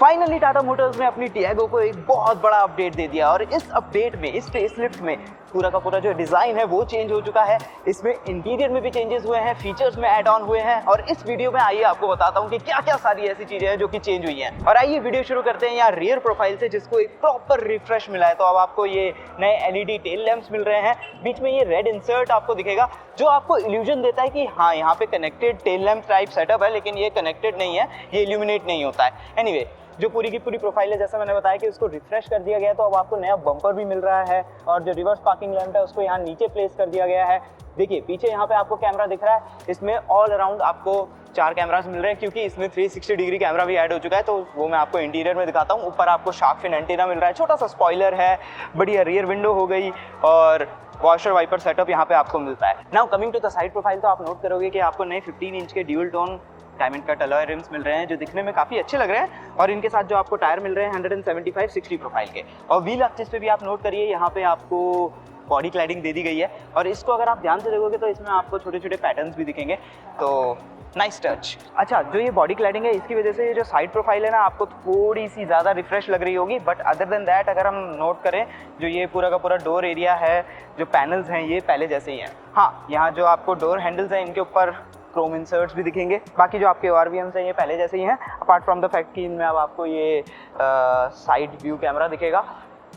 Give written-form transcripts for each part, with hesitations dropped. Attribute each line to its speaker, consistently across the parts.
Speaker 1: Finally Tata Motors ने अपनी Tiago को एक बहुत बड़ा अपडेट दे दिया और इस अपडेट में, इस फेसलिफ्ट में पूरा का पूरा जो डिज़ाइन है वो चेंज हो चुका है। इसमें इंटीरियर में भी चेंजेस हुए हैं, फीचर्स में ऐड ऑन हुए हैं और इस वीडियो में आइए आपको बताता हूँ कि क्या क्या सारी ऐसी चीज़ें हैं जो कि चेंज हुई हैं। और आइए वीडियो शुरू करते हैं यहाँ रियर प्रोफाइल से, जिसको एक प्रॉपर रिफ्रेश मिला है। तो अब आपको ये नए एलईडी टेल लैंप्स मिल रहे हैं, बीच में ये रेड इंसर्ट आपको दिखेगा जो आपको इल्यूजन देता है कि हाँ यहाँ पे connected tail lamp type setup है, लेकिन ये कनेक्टेड नहीं है, ये इल्यूमिनेट नहीं होता है। एनीवे, जो पूरी की पूरी प्रोफाइल है, जैसा मैंने बताया कि उसको रिफ्रेश कर दिया गया है, तो अब आपको नया बम्पर भी मिल रहा है और जो रिवर्स पार्किंग लैंप है उसको यहाँ नीचे प्लेस कर दिया गया है। देखिए पीछे यहाँ पे आपको कैमरा दिख रहा है, इसमें ऑल अराउंड आपको 4 कैमरास मिल रहे हैं क्योंकि इसमें 360 डिग्री कैमरा भी ऐड हो चुका है, तो वो मैं आपको इंटीरियर में दिखाता हूँ। ऊपर आपको शार्क फिन एंटीना मिल रहा है, छोटा सा स्पॉइलर है, बढ़िया रियर विंडो हो गई और वॉशर वाइपर सेटअप यहाँ पे आपको मिलता है। Now coming to the side profile, तो आप नोट करोगे कि आपको नए 15 इंच के dual tone diamond cut alloy rims मिल रहे हैं जो दिखने में काफ़ी अच्छे लग रहे हैं और इनके साथ जो आपको टायर मिल रहे हैं 175/60 प्रोफाइल के। और व्हील एक्सिस पे भी आप नोट करिए, यहाँ पे आपको बॉडी क्लैडिंग दे दी गई है और इसको अगर आप ध्यान से देखोगे तो इसमें आपको छोटे छोटे पैटर्न्स भी दिखेंगे, तो नाइस टच। अच्छा, जो ये बॉडी क्लैडिंग है इसकी वजह से ये जो साइड प्रोफाइल है ना, आपको थोड़ी सी ज़्यादा रिफ्रेश लग रही होगी, बट अदर देन दैट अगर हम नोट करें, जो ये पूरा का पूरा डोर एरिया है, जो पैनल्स हैं ये पहले जैसे ही हैं। हाँ, यहाँ जो आपको डोर हैंडल्स हैं इनके ऊपर क्रोम इंसर्ट्स भी दिखेंगे, बाकी जो आपके ORVMs हैं ये पहले जैसे ही हैं, अपार्ट फ्रॉम द फैक्ट कि इनमें अब आपको ये साइड व्यू कैमरा दिखेगा।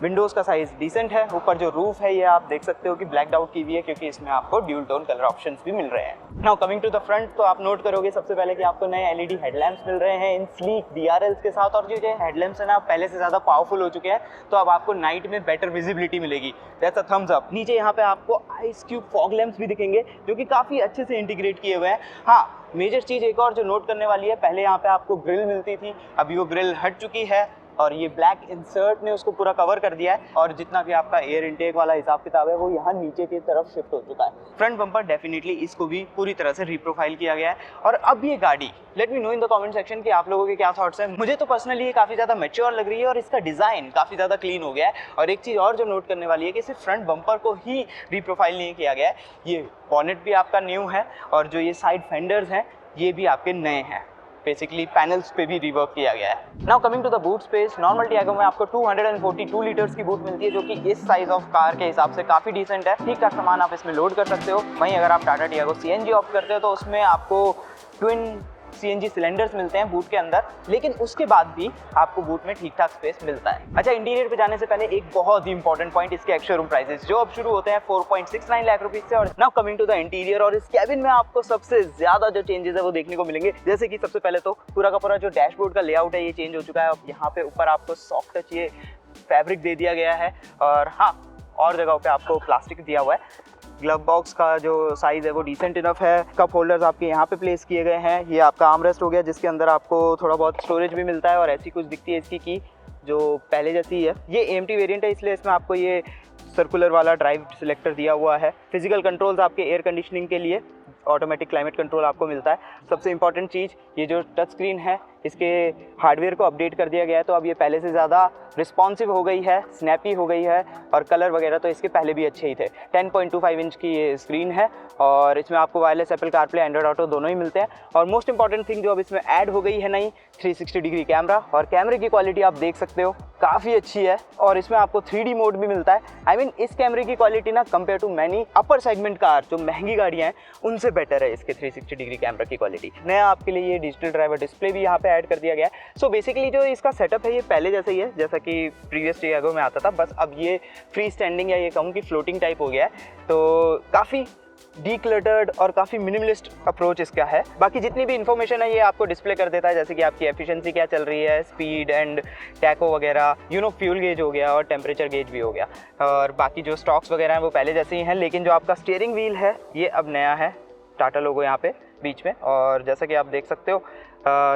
Speaker 1: विंडोज़ का साइज़ डिसेंट है, ऊपर जो रूफ है ये आप देख सकते हो कि ब्लैकड आउट की हुई है क्योंकि इसमें आपको ड्यूल टोन कलर ऑप्शंस भी मिल रहे हैं। Now coming to the front, तो आप नोट करोगे सबसे पहले कि आपको नए एलईडी हेडलैम्प्स मिल रहे हैं इन स्लीक DRLs के साथ, और जो हेडलैम्प्स है ना पहले से ज़्यादा पावरफुल हो चुके हैं, तो अब आपको नाइट में बेटर विजिबिलिटी मिलेगी। That's a thumbs up. नीचे यहाँ पे आपको आइस क्यूब फॉग लैंप्स भी दिखेंगे जो कि काफ़ी अच्छे से इंटीग्रेट किए हुए हैं। हाँ, मेजर चीज़ एक और जो नोट करने वाली है, पहले यहाँ पे आपको ग्रिल मिलती थी, अभी वो ग्रिल हट चुकी है और ये ब्लैक इंसर्ट ने उसको पूरा कवर कर दिया है और जितना भी आपका एयर इनटेक वाला हिसाब किताब है वो यहाँ नीचे की तरफ शिफ्ट हो चुका है। फ्रंट बम्पर डेफिनेटली इसको भी पूरी तरह से रिप्रोफाइल किया गया है। और अब ये गाड़ी, let me know in the comment section कि आप लोगों के क्या थॉट्स हैं। मुझे तो पर्सनली ये काफ़ी ज़्यादा मैच्योर लग रही है और इसका डिज़ाइन काफ़ी ज़्यादा क्लीन हो गया है। और एक चीज़ और जो नोट करने वाली है कि सिर्फ फ्रंट बम्पर को ही रिप्रोफाइल नहीं किया गया है, ये बॉनेट भी आपका न्यू है और जो ये साइड फेंडर्स हैं ये भी आपके नए हैं। बेसिकली पैनल्स पे भी रिवर्क किया गया है। Now coming to the boot space, normal Tiago में आपको 242 लीटर्स की बूट मिलती है जो कि इस साइज ऑफ कार के हिसाब से काफ़ी डिसेंट है। ठीक ठाक सामान आप इसमें लोड कर सकते हो। वहीं अगर आप टाटा टियागो CNG ऑप्ट करते हो तो उसमें आपको ट्विन CNG सिलेंडर्स मिलते हैं बूट के अंदर, लेकिन उसके बाद भी आपको बूट में ठीक ठाक स्पेस मिलता है। अच्छा, इंटीरियर पे जाने से पहले एक बहुत ही इंपॉर्टेंट पॉइंट, इसके एक्स शोरूम प्राइसेस जो अब शुरू होते हैं 4.69 लाख रुपीज से। और now coming to the interior, और इस कैबिन में आपको सबसे ज्यादा जो चेंजेस है वो देखने को मिलेंगे। जैसे कि सबसे पहले तो पूरा का पूरा जो डैशबोर्ड का लेआउट है ये चेंज हो चुका है। अब यहाँ पे ऊपर आपको सॉफ्ट टच ये फैब्रिक दे दिया गया है और हाँ, और जगहों पे आपको प्लास्टिक दिया हुआ है। ग्लव बॉक्स का जो साइज़ है वो डिसेंट इनफ है। कप होल्डर्स आपके यहाँ पे प्लेस किए गए हैं। ये आपका आर्मरेस्ट हो गया जिसके अंदर आपको थोड़ा बहुत स्टोरेज भी मिलता है और ऐसी कुछ दिखती है इसकी की जो पहले जैसी है। ये AMT वेरिएंट है इसलिए इसमें आपको ये सर्कुलर वाला ड्राइव सिलेक्टर दिया हुआ है। फिजिकल कंट्रोल्स आपके एयर कंडीशनिंग के लिए, ऑटोमेटिक क्लाइमेट कंट्रोल आपको मिलता है। सबसे इंपॉर्टेंट चीज़, ये जो टच स्क्रीन है इसके हार्डवेयर को अपडेट कर दिया गया है, तो अब ये पहले से ज़्यादा रिस्पॉन्सिव हो गई है, स्नैपी हो गई है और कलर वगैरह तो इसके पहले भी अच्छे ही थे। 10.25 इंच की ये स्क्रीन है और इसमें आपको wireless Apple CarPlay, Android auto दोनों ही मिलते हैं। और मोस्ट इंपॉर्टेंट थिंग जो अब इसमें ऐड हो गई है नई, 360 डिग्री कैमरा, और कैमरे की क्वालिटी आप देख सकते हो काफ़ी अच्छी है और इसमें आपको 3D मोड भी मिलता है। आई मीन इस कैमरे की क्वालिटी ना compare to many upper segment car जो महंगी गाड़ियाँ हैं उनसे बेटर है इसके 360 डिग्री कैमरा की क्वालिटी। नया आपके लिए ये डिजिटल ड्राइवर डिस्प्ले भी यहाँ पे ऐड कर दिया गया है। सो बेसिकली जो इसका सेटअप है ये पहले जैसा ही है जैसा कि प्रीवियस टियागो में आता था, बस अब ये फ्री स्टैंडिंग या ये कहूँ कि फ्लोटिंग टाइप हो गया है, तो काफ़ी डीक्लटर्ड और काफ़ी मिनिमलिस्ट अप्रोच इसका है। बाकी जितनी भी इन्फॉर्मेशन है ये आपको डिस्प्ले कर देता है, जैसे कि आपकी एफिशिएंसी क्या चल रही है, स्पीड एंड टैको वगैरह, फ्यूल गेज हो गया और टेम्परेचर गेज भी हो गया। और बाकी जो स्टॉक्स वगैरह हैं वो पहले जैसे ही हैं, लेकिन जो आपका स्टीयरिंग व्हील है ये अब नया है, टाटा लोगो यहाँ पे बीच में। और जैसा कि आप देख सकते हो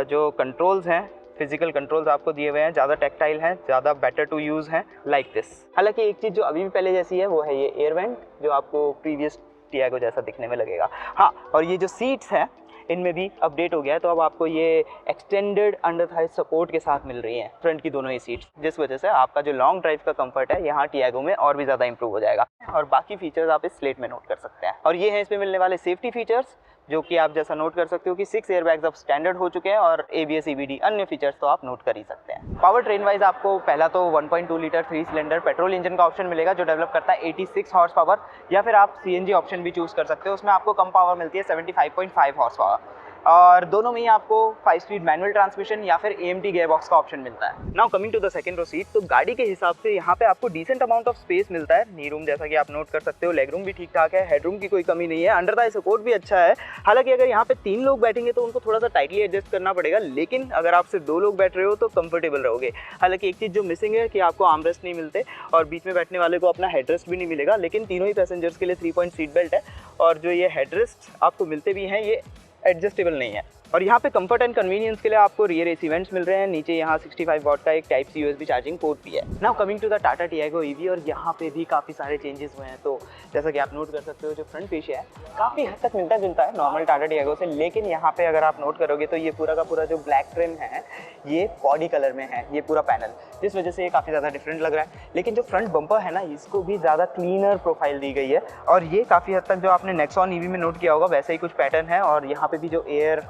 Speaker 1: जो कंट्रोल्स हैं, फिजिकल कंट्रोल्स आपको दिए हुए हैं, ज़्यादा टेक्टाइल हैं, ज़्यादा बेटर टू यूज़ हैं, लाइक दिस। हालांकि एक चीज़ जो अभी भी पहले जैसी है वो है ये एयर वेंट जो आपको प्रीवियस टियागो जैसा दिखने में लगेगा। हाँ, और ये जो सीट्स हैं इनमें भी अपडेट हो गया है, तो अब आपको ये एक्सटेंडेड अंडर थाई सपोर्ट के साथ मिल रही हैं फ्रंट की दोनों ही सीट्स, जिस वजह से आपका जो लॉन्ग ड्राइव का कंफर्ट है यहाँ टियागो में और भी ज़्यादा इंप्रूव हो जाएगा। और बाकी फीचर्स आप इस स्लेट में नोट कर सकते हैं। और ये हैं इसमें मिलने वाले सेफ्टी फीचर्स। जो कि आप जैसा नोट कर सकते हो कि 6 एयरबैग्स अब स्टैंडर्ड हो चुके हैं और ABS EBD अन्य फीचर्स तो आप नोट कर ही सकते हैं। पावर ट्रेन वाइज आपको पहला तो 1.2 लीटर 3 सिलेंडर पेट्रोल इंजन का ऑप्शन मिलेगा जो डेवलप करता है 86 हॉर्स पावर, या फिर आप CNG ऑप्शन भी चूज कर सकते हो, उसमें आपको कम पावर मिलती है 75.5 हॉर्स पावर। और दोनों में ही आपको 5 स्पीड मैनुअल ट्रांसमिशन या फिर AMT गियरबॉक्स का ऑप्शन मिलता है। Now coming to the second row seat, तो गाड़ी के हिसाब से यहाँ पे आपको डिसेंट अमाउंट ऑफ स्पेस मिलता है। नी रूम जैसा कि आप नोट कर सकते हो, लेग रूम भी ठीक ठाक है, हेड रूम की कोई कमी नहीं है, अंडर थाई सपोर्ट भी अच्छा है। हालांकि अगर यहाँ पे 3 लोग बैठेंगे तो उनको थोड़ा सा टाइटली एडजस्ट करना पड़ेगा, लेकिन अगर आप सिर्फ 2 लोग बैठ रहे हो तो कंफर्टेबल रहोगे। हालांकि एक चीज़ जो मिसिंग है कि आपको आर्मरेस्ट नहीं मिलते और बीच में बैठने वाले को अपना हेडरेस्ट भी नहीं मिलेगा, लेकिन तीनों ही पैसेंजर्स के लिए 3 पॉइंट सीट बेल्ट है और जो ये हेडरेस्ट आपको मिलते भी हैं ये एडजस्टेबल नहीं है। और यहाँ पे कंफर्ट एंड कन्वीनियंस के लिए आपको रियर AC वेंट्स मिल रहे हैं। नीचे यहाँ 65 वॉट का एक type C USB charging port भी है। Now coming to the Tata Tiago EV, और यहाँ पे भी काफ़ी सारे चेंजेस हुए हैं। तो जैसा कि आप नोट कर सकते हो, जो फ्रंट पेशिया है काफ़ी हद तक मिलता जुलता है नॉर्मल टाटा टियागो से, लेकिन यहाँ पे अगर आप नोट करोगे तो ये पूरा का पूरा जो ब्लैक ट्रिम है ये बॉडी कलर में है, ये पूरा पैनल, जिस वजह से ये काफ़ी ज़्यादा डिफरेंट लग रहा है। लेकिन जो फ्रंट बम्पर है ना, इसको भी ज़्यादा क्लीनर प्रोफाइल दी गई है और ये काफ़ी हद तक जो आपने नेक्सॉन EV में नोट किया होगा वैसा ही कुछ पैटर्न है। और यहाँ पे भी जो एयर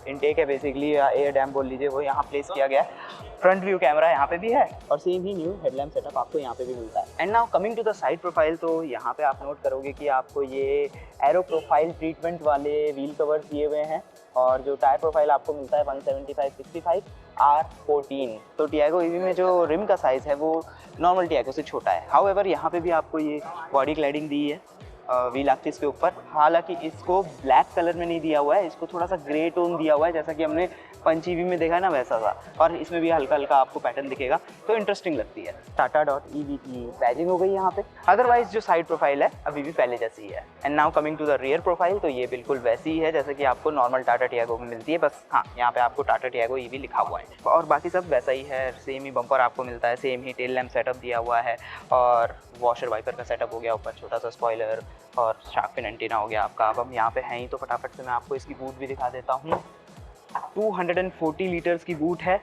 Speaker 1: इनटेक है बेसिकली, या एयर डैम बोल लीजिए, वो यहाँ प्लेस किया गया है। फ्रंट व्यू कैमरा यहाँ पे भी है और सेम ही न्यू हेडलैम्प सेटअप आपको यहाँ पे भी मिलता है। And now coming to the side profile, तो यहाँ पे आप नोट करोगे कि आपको ये एरो प्रोफाइल ट्रीटमेंट वाले व्हील कवर्स दिए हुए हैं और जो टायर प्रोफाइल आपको मिलता है 175/65 R14। तो टियागो EV में जो रिम का साइज़ है वो नॉर्मल टियागो से छोटा है। हाउएवर यहाँ पे भी आपको ये बॉडी क्लैडिंग दी है व्हील एक्सिस के ऊपर। हालांकि इसको ब्लैक कलर में नहीं दिया हुआ है, इसको थोड़ा सा ग्रे टोन दिया हुआ है, जैसा कि हमने पंच EV में देखा है ना वैसा सा, और इसमें भी हल्का हल्का आपको पैटर्न दिखेगा, तो इंटरेस्टिंग लगती है। Tata.EV की बैजिंग हो गई यहाँ पे। अदरवाइज जो साइड प्रोफाइल है अभी भी पहले जैसी ही है। And now coming to the rear profile, तो ये बिल्कुल वैसी ही है जैसे कि आपको नॉर्मल टाटा टियागो में मिलती है, बस हाँ यहाँ पे आपको टाटा टियागो EV लिखा हुआ है और बाकी सब वैसा ही है। सेम ही बम्पर आपको मिलता है, same he tail lamp setup दिया हुआ है और वॉशर वाइपर का सेटअप हो गया, ऊपर छोटा सा स्पॉइलर और शार्क फिन एंटीना हो गया आपका। अब हम यहाँ पे हैं ही तो फटाफट से मैं आपको इसकी बूट भी दिखा देता हूँ। 240 लीटर्स की बूट है,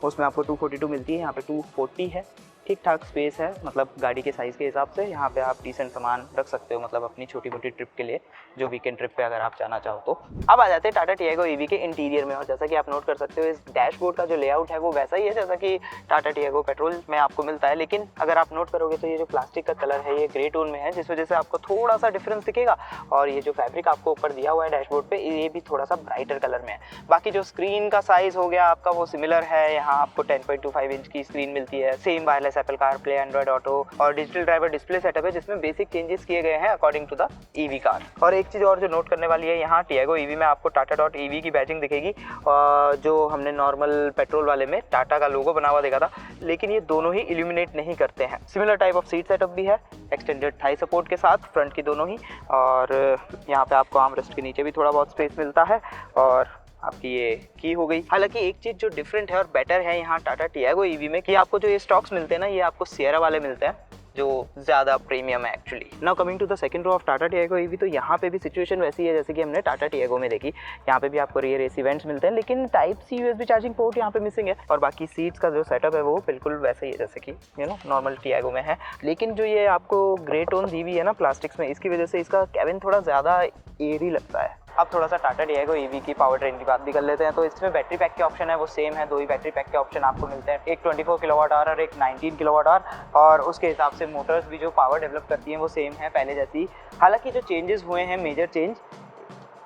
Speaker 1: उसमें आपको 242 मिलती है, यहाँ पे 240 है। ठीक ठाक स्पेस है, मतलब गाड़ी के साइज़ के हिसाब से यहाँ पे आप डिसेंट सामान रख सकते हो, मतलब अपनी छोटी मोटी ट्रिप के लिए, जो वीकेंड ट्रिप पे अगर आप जाना चाहो तो। अब आ जाते हैं टाटा टियागो EV के इंटीरियर में, और जैसा कि आप नोट कर सकते हो इस डैशबोर्ड का जो लेआउट है वो वैसा ही है जैसा कि टाटा टियागो पेट्रोल में आपको मिलता है, लेकिन अगर आप नोट करोगे तो ये जो प्लास्टिक का कलर है ये ग्रे टोन में है, जिस वजह से आपको थोड़ा सा डिफरेंस दिखेगा। और ये जो फैब्रिक आपको ऊपर दिया हुआ है डैशबोर्ड पे, ये भी थोड़ा सा ब्राइटर कलर में है। बाकी जो स्क्रीन का साइज़ हो गया आपका वो सिमिलर है, यहाँ आपको 10.25 इंच की स्क्रीन मिलती है। Same wireless Apple CarPlay, Android auto और डिजिटल ड्राइवर डिस्प्ले सेटअप है, जिसमें बेसिक चेंजेस किए गए हैं according to the EV car. और एक चीज़ और जो नोट करने वाली है, यहाँ टियागो EV में आपको Tata.EV की बैजिंग दिखेगी, जो हमने नॉर्मल पेट्रोल वाले में टाटा का लोगो बना हुआ देखा था, लेकिन ये दोनों ही इल्यूमिनेट नहीं करते हैं। Similar type of seat setup भी है, एक्सटेंडेड थाई सपोर्ट के साथ, फ्रंट की दोनों ही। और यहाँ पे आपको आर्मरेस्ट के नीचे भी थोड़ा बहुत स्पेस मिलता है और आपकी ये की हो गई। हालांकि एक चीज़ जो डिफरेंट है और बेटर है यहाँ टाटा टियागो EV में, कि आपको जो ये स्टॉक्स मिलते हैं ना, ये आपको सिएरा वाले मिलते हैं जो ज़्यादा प्रीमियम है actually. Now coming to the second row of Tata Tiago EV, तो यहाँ पे भी सिचुएशन वैसी है जैसे कि हमने टाटा टियागो में देखी। यहाँ पे भी आपको रियर AC वेंट्स मिलते हैं, लेकिन type C USB charging port यहाँ पे मिसिंग है। और बाकी सीट्स का जो सेटअप है वो बिल्कुल वैसे ही है जैसे कि नॉर्मल टियागो में है, लेकिन जो ये आपको ग्रे टोन दी हुई है ना प्लास्टिक्स में, इसकी वजह से इसका कैबिन थोड़ा ज़्यादा एयरी लगता है। अब थोड़ा सा टाटा टियागो EV की पावर ट्रेन की बात भी कर लेते हैं। तो इसमें बैटरी पैक के ऑप्शन है वो सेम है, 2 ही बैटरी पैक के ऑप्शन आपको मिलते हैं, एक 24 किलोवाट आवर और एक 19 किलोवाट आवर, और उसके हिसाब से मोटर्स भी जो पावर डेवलप करती हैं वो सेम है पहले जैसी। हालांकि जो चेंजेस हुए हैं मेजर चेंज,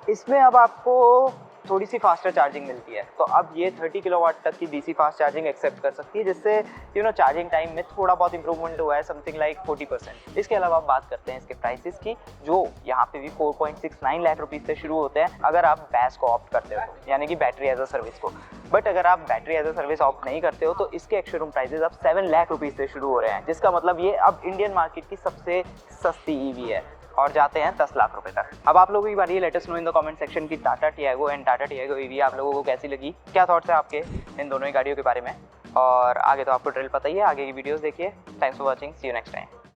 Speaker 1: इसमें अब आपको थोड़ी सी फास्टर चार्जिंग मिलती है। तो अब ये 30 किलोवाट तक की DC फास्ट चार्जिंग एक्सेप्ट कर सकती है, जिससे चार्जिंग टाइम में थोड़ा बहुत इंप्रूवमेंट हुआ है, समथिंग लाइक 40%। इसके अलावा आप बात करते हैं इसके प्राइसेस की, जो यहाँ पे भी 4.69 लाख रुपीज़ से शुरू होते हैं अगर आप बैस को ऑप्ट करते हो, यानी कि बैटरी एज अ सर्विस को। बट अगर आप battery as a service opt नहीं करते हो तो इसके एक्स-शोरूम प्राइसेस अब 7 लाख रुपीज़ से शुरू हो रहे हैं, जिसका मतलब ये अब इंडियन मार्केट की सबसे सस्ती EV है और जाते हैं 10 लाख रुपए तक। अब आप लोगों की बारी है, let us know in the comment section की Tata Tiago and Tata Tiago EV आप लोगों को कैसी लगी, क्या थॉट्स है आपके इन दोनों ही गाड़ियों के बारे में। और आगे तो आपको ड्रिल पता ही है, आगे की वीडियोस देखिए। Thanks for watching, see you next time.